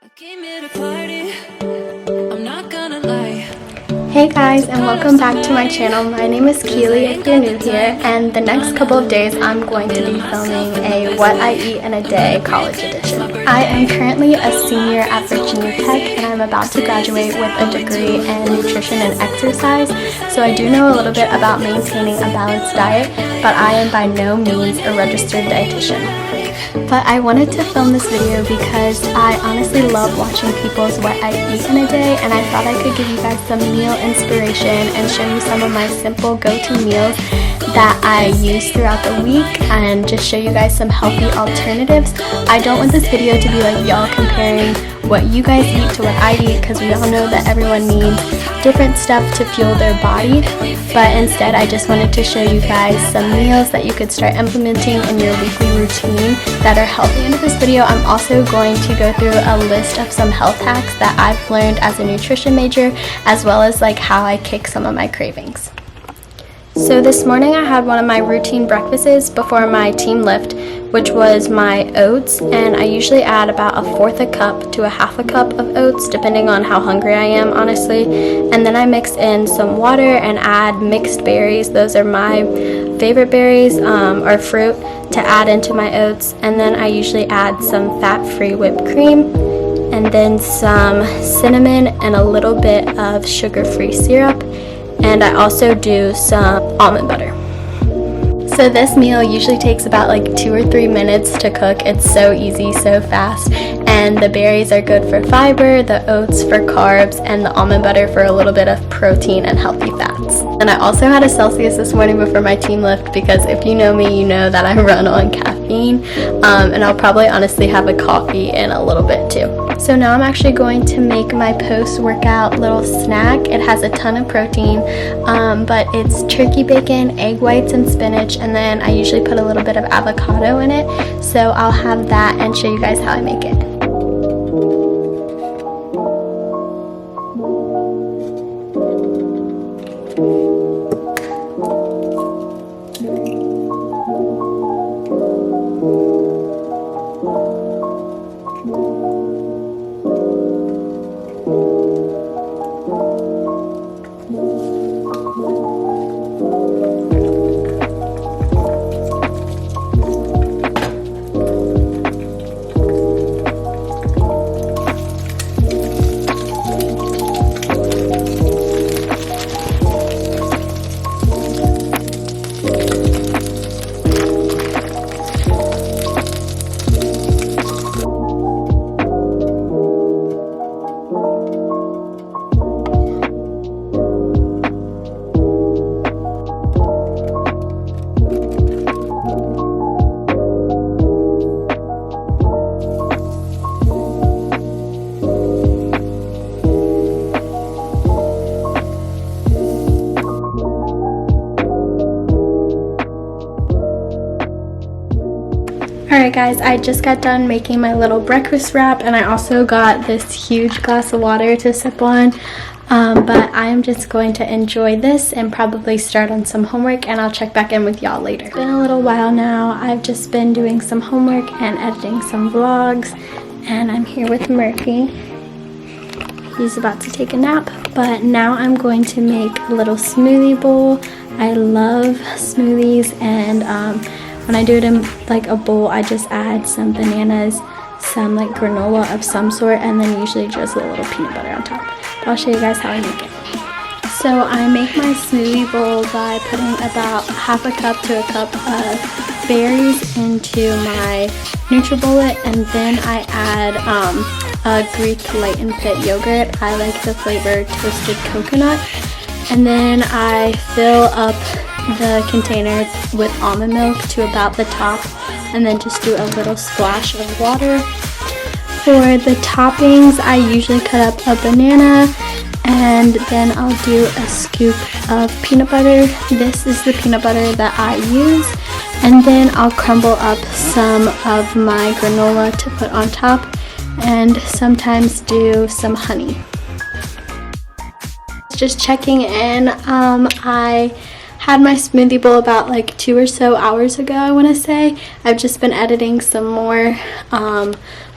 Hey guys, and welcome back to my channel. My name is Keely if you're new here, and the next couple of days I'm going to be filming a What I Eat in a Day college edition. I am currently a senior at Virginia Tech and I'm about to graduate with a degree in nutrition and exercise, so I do know a little bit about maintaining a balanced diet, but I am by no means a registered dietitian. But I wanted to film this video because I honestly love watching people's what I eat in a day, and I thought I could give you guys some meal inspiration and show you some of my simple go-to meals that I use throughout the week and just show you guys some healthy alternatives. I don't want this video to be like y'all comparing what you guys eat to what I eat, because we all know that everyone needs different stuff to fuel their body, but instead I just wanted to show you guys some meals that you could start implementing in your weekly routine that are healthy. In this video I'm also going to go through a list of some health hacks that I've learned as a nutrition major, as well as like how I kick some of my cravings. So this morning I had one of my routine breakfasts before my team lift, which was my oats, and I usually add about 1/4 cup to 1/2 cup of oats depending on how hungry I am, honestly. And then I mix in some water and add mixed berries. Those are my favorite berries or fruit to add into my oats. And then I usually add some fat-free whipped cream and then some cinnamon and a little bit of sugar-free syrup. And I also do some almond butter. So this meal usually takes about like 2 or 3 minutes to cook. It's so easy, so fast, and the berries are good for fiber, the oats for carbs, and the almond butter for a little bit of protein and healthy fats. And I also had a Celsius this morning before my team lift, because if you know me, you know that I run on caffeine, and I'll probably honestly have a coffee in a little bit too. So now I'm actually going to make my post-workout little snack. It has a ton of protein, but it's turkey bacon, egg whites, and spinach, and then I usually put a little bit of avocado in it. So I'll have that and show you guys how I make it. Alright guys, I just got done making my little breakfast wrap, and I also got this huge glass of water to sip on, but I'm just going to enjoy this and probably start on some homework, and I'll check back in with y'all later. It's been a little while now. I've just been doing some homework and editing some vlogs, and I'm here with Murphy. He's about to take a nap, but now I'm going to make a little smoothie bowl. I love smoothies, and when I do it in like a bowl, I just add some bananas, some like granola of some sort, and then usually just a little peanut butter on top. But I'll show you guys how I make it. So I make my smoothie bowl by putting about 1/2 cup to 1 cup of berries into my NutriBullet, and then I add a Greek Light and Fit yogurt. I like the flavor toasted coconut. And then I fill up the container with almond milk to about the top, and then just do a little splash of water. For the toppings, I usually cut up a banana, and then I'll do a scoop of peanut butter. This is the peanut butter that I use, and then I'll crumble up some of my granola to put on top, and sometimes do some honey. Just checking in, I had my smoothie bowl about like 2 or so hours ago, I want to say. I've just been editing some more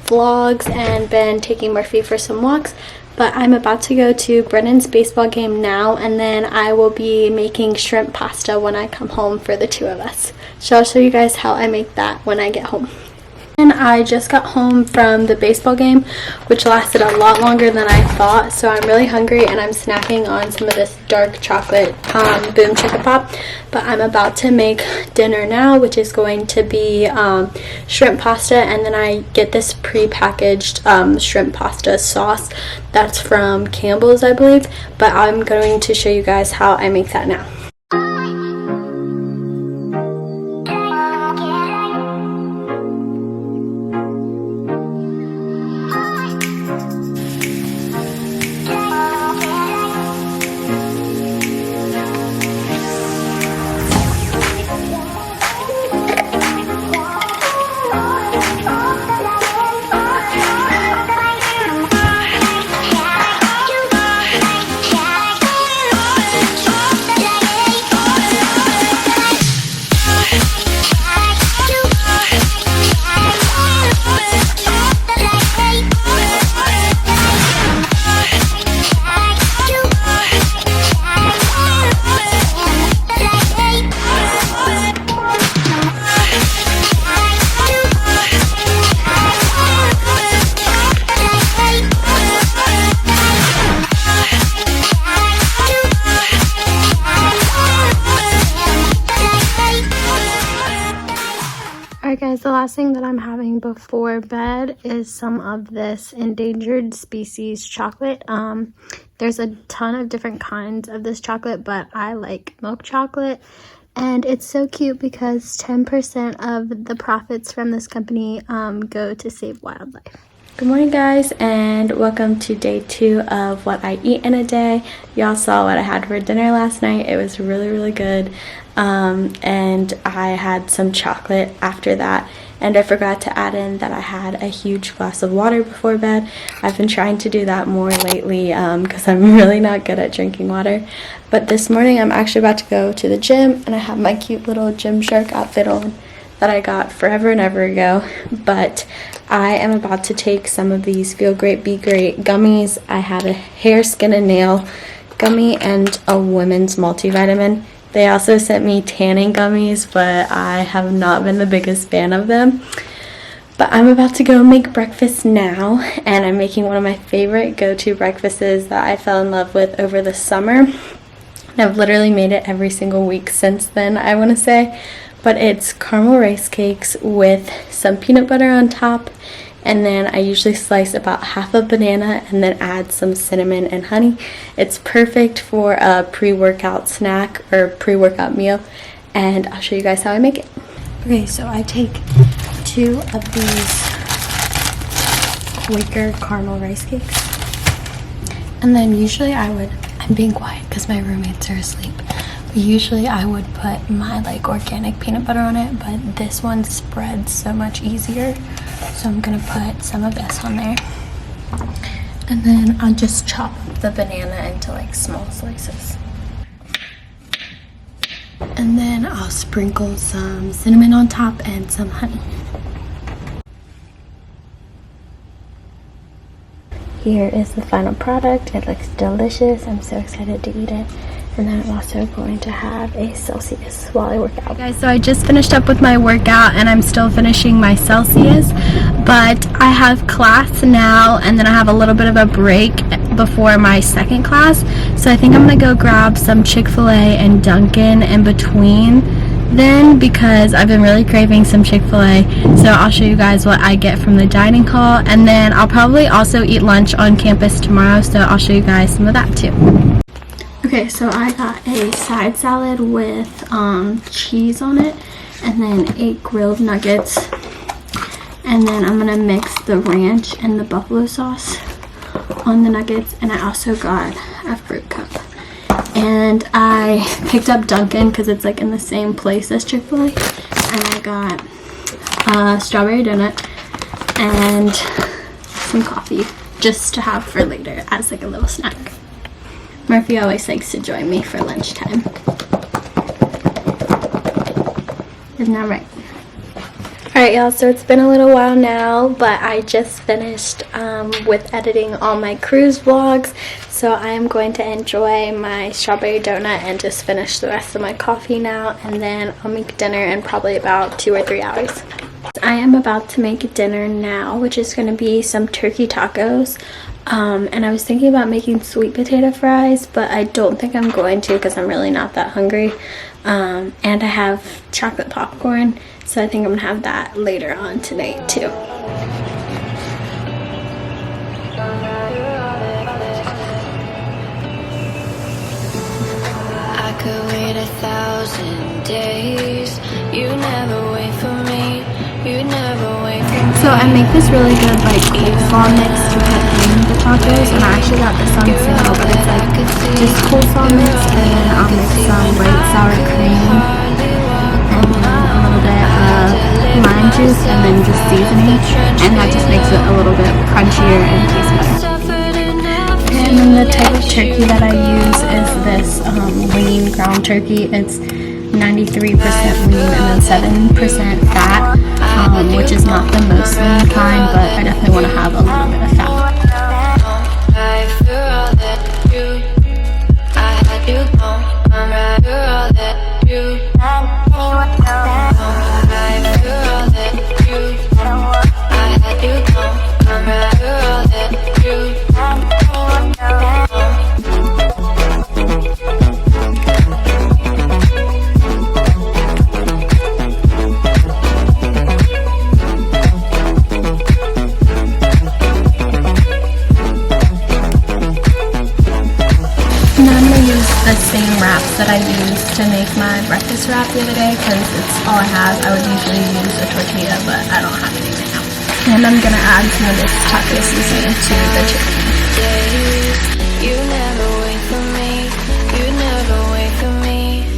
vlogs and been taking Murphy for some walks. But I'm about to go to Brennan's baseball game now, and then I will be making shrimp pasta when I come home for the two of us. So I'll show you guys how I make that when I get home. And I just got home from the baseball game, which lasted a lot longer than I thought, so I'm really hungry and I'm snacking on some of this dark chocolate Boom Chicken Pop. But I'm about to make dinner now, which is going to be shrimp pasta, and then I get this pre-packaged shrimp pasta sauce that's from Campbell's, I believe, but I'm going to show you guys how I make that now. Alright guys, the last thing that I'm having before bed is some of this endangered species chocolate. There's a ton of different kinds of this chocolate, but I like milk chocolate, and it's so cute because 10% of the profits from this company go to save wildlife. Good morning guys, and welcome to day 2 of what I eat in a day. Y'all saw what I had for dinner last night. It was really good. And I had some chocolate after that, and I forgot to add in that I had a huge glass of water before bed. I've been trying to do that more lately because I'm really not good at drinking water. But this morning I'm actually about to go to the gym, and I have my cute little Gymshark outfit on that I got forever and ever ago. But I am about to take some of these Feel Great Be Great gummies. I had a hair, skin, and nail gummy and a women's multivitamin. They also sent me tanning gummies, but I have not been the biggest fan of them. But I'm about to go make breakfast now, and I'm making one of my favorite go-to breakfasts that I fell in love with over the summer. And I've literally made it every single week since then, I want to say. But it's caramel rice cakes with some peanut butter on top, and then I usually slice about half a banana and then add some cinnamon and honey. It's perfect for a pre-workout snack or pre-workout meal, and I'll show you guys how I make it. Okay, so I take 2 of these Quaker caramel rice cakes, and then usually I'm being quiet because my roommates are asleep. Usually I would put my organic peanut butter on it, but this one spreads so much easier, so I'm gonna put some of this on there, and then I'll just chop the banana into small slices, and then I'll sprinkle some cinnamon on top and some honey. Here is the final product. It looks delicious. I'm so excited to eat it. And then I'm also going to have a Celsius while I work out. Okay guys, so I just finished up with my workout, and I'm still finishing my Celsius, but I have class now, and then I have a little bit of a break before my second class. So I think I'm gonna go grab some Chick-fil-A and Dunkin' in between then, because I've been really craving some Chick-fil-A. So I'll show you guys what I get from the dining hall, and then I'll probably also eat lunch on campus tomorrow, so I'll show you guys some of that too. Okay, so I got a side salad with cheese on it, and then 8 grilled nuggets, and then I'm gonna mix the ranch and the buffalo sauce on the nuggets, and I also got a fruit cup. And I picked up Dunkin' because it's in the same place as Chick-fil-A, and I got a strawberry donut and some coffee just to have for later as a little snack. Murphy always likes to join me for lunchtime. Isn't that right? Alright y'all, so it's been a little while now, but I just finished with editing all my cruise vlogs, so I am going to enjoy my strawberry donut and just finish the rest of my coffee now, and then I'll make dinner in probably about 2 or 3 hours. I am about to make dinner now, which is going to be some turkey tacos, and I was thinking about making sweet potato fries, but I don't think I'm going to because I'm really not that hungry, and I have chocolate popcorn. So I think I'm gonna have that later on tonight too. I could wait 1,000 days. You never wait for me. You never wait for me. So I make this really good like coleslaw mix to put in the tacos, and I actually got this on sale, but it's like just coleslaw mix, and then I'll mix some white sour cream and then a little bit of lime juice and then just seasoning, and that just makes it a little bit crunchier and tastes better. And then the type of turkey that I use is this lean ground turkey. It's 93% lean and then 7% fat, which is not the most lean kind, but I definitely want to have a little bit of fat. The same wraps that I used to make my breakfast wrap the other day because it's all I have. I would usually use a tortilla, but I don't have any right now. And I'm gonna add some of this taco seasoning to the chicken. You never wait for me. You never wait for me.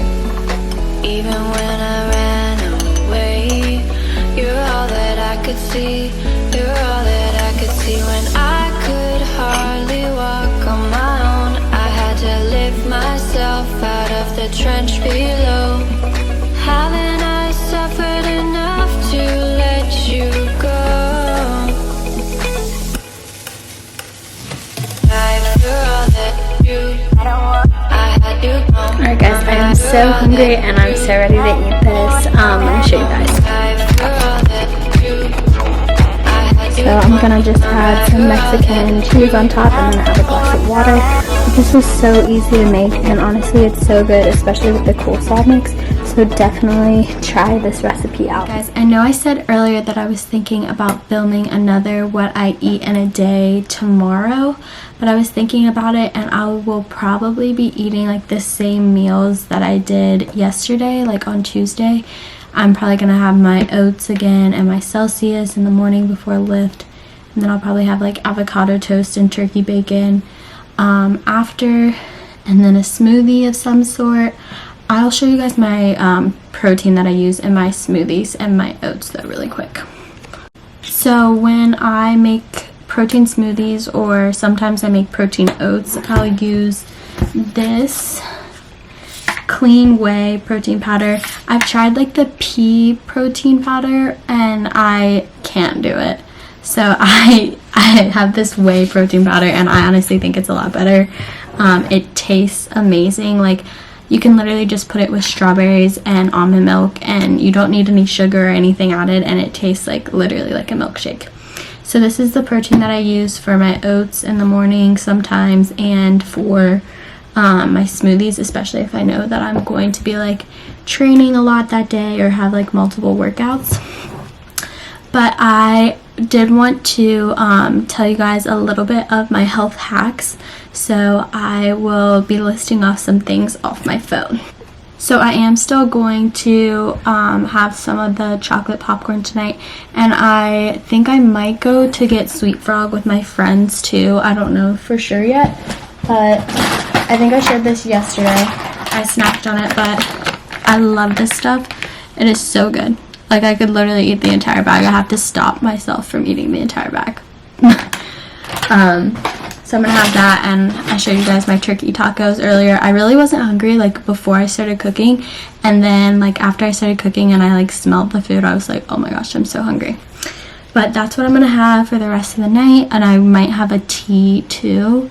Even when I ran away, you're all that I could see. You're all that I could see when I could hardly walk on my own. I had to lift myself out of the trench below. Haven't I suffered enough to let you go? Alright guys, I am so hungry and I'm so ready to eat this. Let me show you guys. So I'm gonna just add some Mexican cheese on top and then add a glass of water. This is so easy to make, and honestly it's so good, especially with the coleslaw mix. So definitely try this recipe out. Guys, I know I said earlier that I was thinking about filming another what I eat in a day tomorrow, but I was thinking about it and I will probably be eating like the same meals that I did yesterday, like on Tuesday. I'm probably gonna have my oats again and my Celsius in the morning before lift, and then I'll probably have like avocado toast and turkey bacon after, and then a smoothie of some sort. I'll show you guys my protein that I use in my smoothies and my oats though really quick. So when I make protein smoothies, or sometimes I make protein oats, I'll use this Clean Whey protein powder. I've tried like the pea protein powder and I can't do it. So I have this whey protein powder and I honestly think it's a lot better. It tastes amazing. Like you can literally just put it with strawberries and almond milk and you don't need any sugar or anything added, and it tastes like literally like a milkshake. So this is the protein that I use for my oats in the morning sometimes, and for my smoothies, especially if I know that I'm going to be like training a lot that day or have like multiple workouts. But I did want to tell you guys a little bit of my health hacks, so I will be listing off some things off my phone. So I am still going to have some of the chocolate popcorn tonight, and I think I might go to get Sweet Frog with my friends too. I don't know for sure yet, but I think I shared this yesterday. I snacked on it, but I love this stuff. It is so good. Like I could literally eat the entire bag. I have to stop myself from eating the entire bag. So I'm gonna have that, and I showed you guys my turkey tacos earlier. I really wasn't hungry like before I started cooking, and then like after I started cooking and I like smelled the food, I was like, oh my gosh, I'm so hungry. But that's what I'm gonna have for the rest of the night, and I might have a tea too.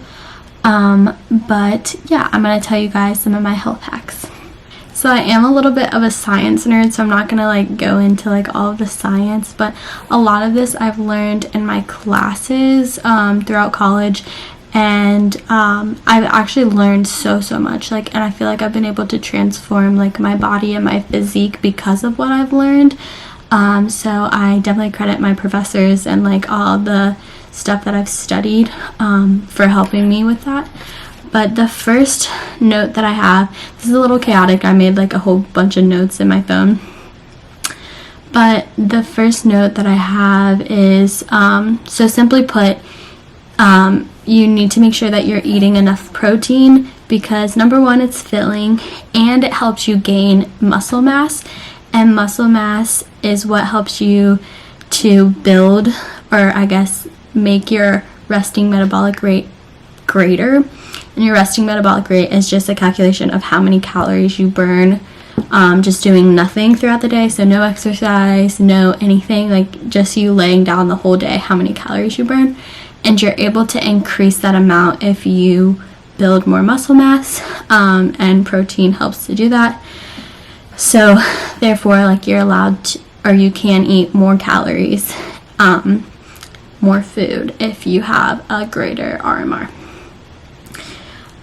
But yeah, I'm gonna tell you guys some of my health hacks. So I am a little bit of a science nerd, so I'm not gonna like go into like all of the science, but a lot of this I've learned in my classes throughout college, and I've actually learned so much, like, and I feel like I've been able to transform like my body and my physique because of what I've learned. So I definitely credit my professors and like all the stuff that I've studied for helping me with that. But the first note that I have, this is a little chaotic, I made like a whole bunch of notes in my phone, but the first note that I have is so simply put, you need to make sure that you're eating enough protein, because number one, it's filling and it helps you gain muscle mass, and muscle mass is what helps you to build, or I guess make your resting metabolic rate greater. And your resting metabolic rate is just a calculation of how many calories you burn just doing nothing throughout the day. So no exercise, no anything, like just you laying down the whole day, how many calories you burn. And you're able to increase that amount if you build more muscle mass, and protein helps to do that. So therefore, like, you're allowed to, or you can eat more calories, more food if you have a greater RMR.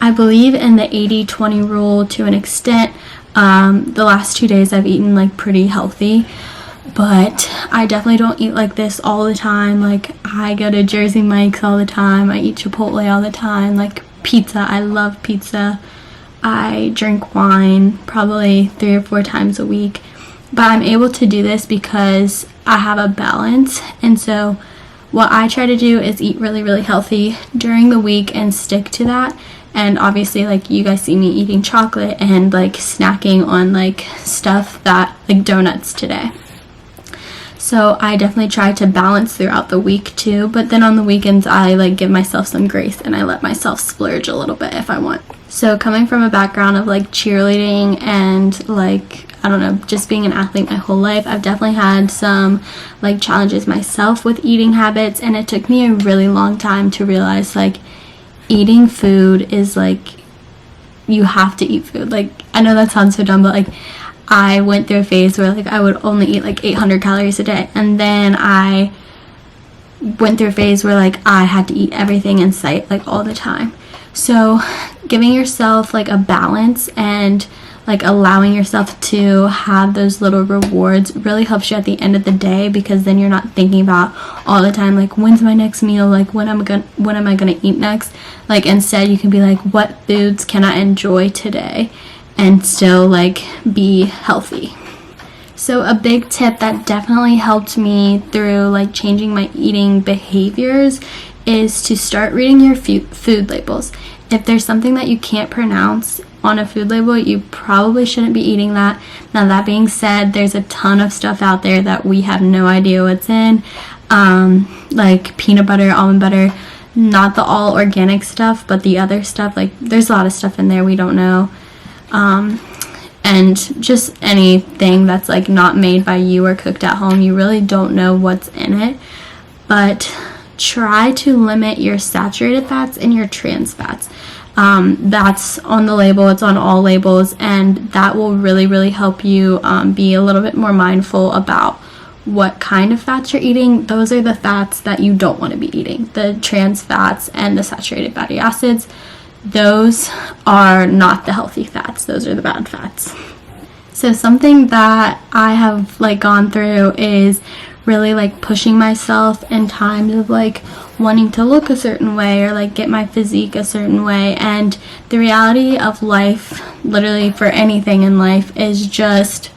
I believe in the 80-20 rule to an extent. The last 2 days I've eaten like pretty healthy, but I definitely don't eat like this all the time. Like, I go to Jersey Mike's all the time, I eat Chipotle all the time, like pizza, I love pizza. I drink wine probably 3 or 4 times a week, but I'm able to do this because I have a balance. And so what I try to do is eat really healthy during the week and stick to that. And obviously, like, you guys see me eating chocolate and like snacking on like stuff that, like, donuts today. So I definitely try to balance throughout the week too, but then on the weekends I like give myself some grace and I let myself splurge a little bit if I want. So coming from a background of like cheerleading and like, I don't know, just being an athlete my whole life, I've definitely had some like challenges myself with eating habits, and it took me a really long time to realize like eating food is like, you have to eat food. Like, I know that sounds so dumb, but like I went through a phase where like I would only eat like 800 calories a day, and then I went through a phase where like I had to eat everything in sight like all the time. So giving yourself like a balance and like allowing yourself to have those little rewards really helps you at the end of the day, because then you're not thinking about all the time like, when's my next meal, like when am I gonna eat next. Like, instead you can be like, what foods can I enjoy today and still like be healthy. So a big tip that definitely helped me through like changing my eating behaviors is to start reading your food labels. If there's something that you can't pronounce on a food label, you probably shouldn't be eating that. Now, that being said, there's a ton of stuff out there that we have no idea what's in, like peanut butter, almond butter, not the all organic stuff, but the other stuff, like there's a lot of stuff in there we don't know. And just anything that's like not made by you or cooked at home, you really don't know what's in it. But try to limit your saturated fats and your trans fats. That's on the label, it's on all labels, and that will really help you be a little bit more mindful about what kind of fats you're eating. Those are the fats that you don't want to be eating. The trans fats and the saturated fatty acids, those are not the healthy fats, those are the bad fats. So something that I have like gone through is really like pushing myself in times of like wanting to look a certain way or like get my physique a certain way. And the reality of life, literally for anything in life, is just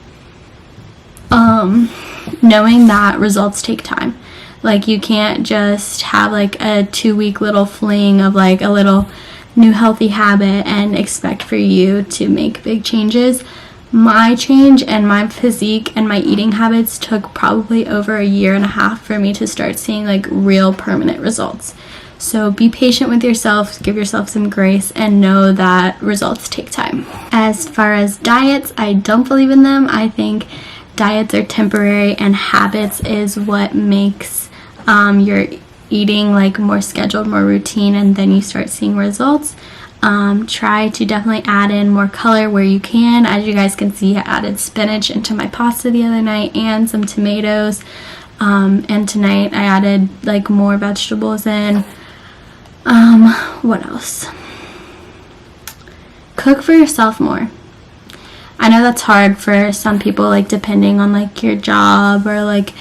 knowing that results take time. Like, you can't just have like a 2-week little fling of like a little new healthy habit and expect for you to make big changes. My change and my physique and my eating habits took probably over 1.5 years for me to start seeing like real permanent results. So be patient with yourself, give yourself some grace, and know that results take time. As far as diets, I don't believe in them. I think diets are temporary, and habits is what makes your eating like more scheduled, more routine, and then you start seeing results. Try to definitely add in more color where you can. As you guys can see, I added spinach into my pasta the other night and some tomatoes. And tonight I added like more vegetables in. What else? Cook for yourself more. I know that's hard for some people, like depending on like your job, or like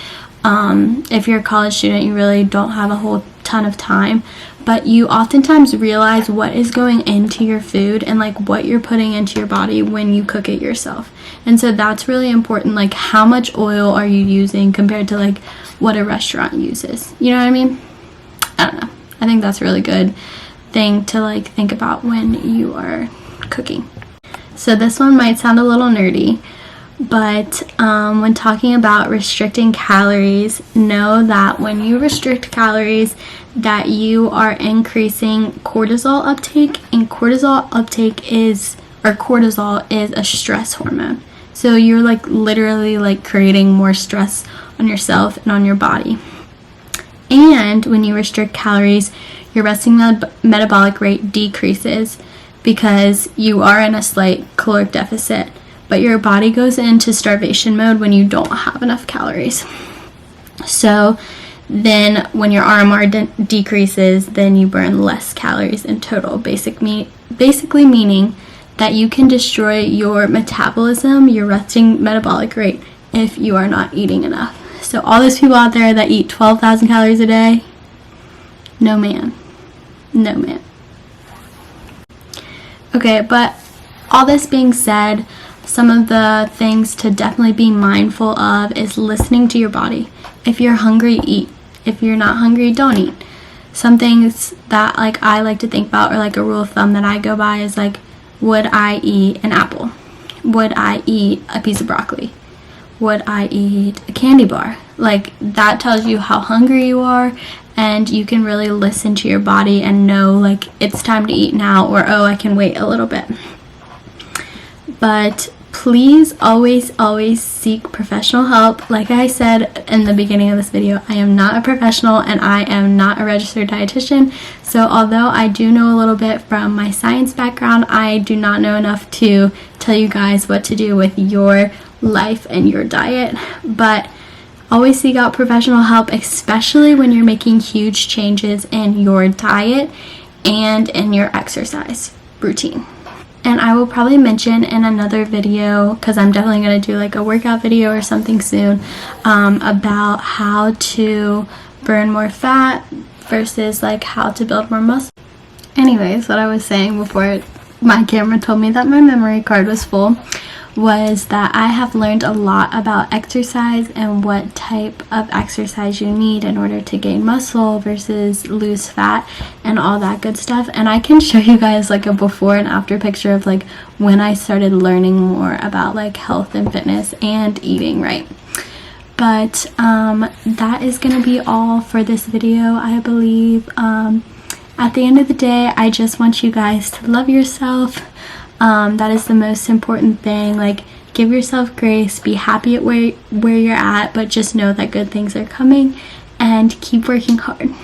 if you're a college student, you really don't have a whole ton of time, but you oftentimes realize what is going into your food and like what you're putting into your body when you cook it yourself. And so that's really important. Like, how much oil are you using compared to like what a restaurant uses? You know what I mean? I don't know. I think that's a really good thing to like think about when you are cooking. So this one might sound a little nerdy, but when talking about restricting calories, know that when you restrict calories, that you are increasing cortisol uptake, and cortisol is a stress hormone. So you're like literally like creating more stress on yourself and on your body. And when you restrict calories, your resting metabolic rate decreases because you are in a slight caloric deficit, but your body goes into starvation mode when you don't have enough calories. So then when your RMR decreases, then you burn less calories in total, basically meaning that you can destroy your metabolism, your resting metabolic rate, if you are not eating enough. So all those people out there that eat 12,000 calories a day, no man. No man. Okay, but all this being said, some of the things to definitely be mindful of is listening to your body. If you're hungry, eat. If you're not hungry, don't eat. Some things that like I like to think about, or like a rule of thumb that I go by, is like, would I eat an apple? Would I eat a piece of broccoli? Would I eat a candy bar? Like, that tells you how hungry you are, and you can really listen to your body and know like it's time to eat now, or oh, I can wait a little bit. But please always seek professional help. Like I said in the beginning of this video, I am not a professional and I am not a registered dietitian. So although I do know a little bit from my science background, I do not know enough to tell you guys what to do with your life and your diet. But always seek out professional help, especially when you're making huge changes in your diet and in your exercise routine. And I will probably mention in another video, because I'm definitely going to do like a workout video or something soon, about how to burn more fat versus like how to build more muscle. Anyways, what I was saying before my camera told me that my memory card was full was that I have learned a lot about exercise and what type of exercise you need in order to gain muscle versus lose fat and all that good stuff. And I can show you guys like a before and after picture of like when I started learning more about like health and fitness and eating right. But that is gonna be all for this video, I believe. At the end of the day, I just want you guys to love yourself. That is the most important thing. Like, give yourself grace, be happy at where you're at, but just know that good things are coming, and keep working hard.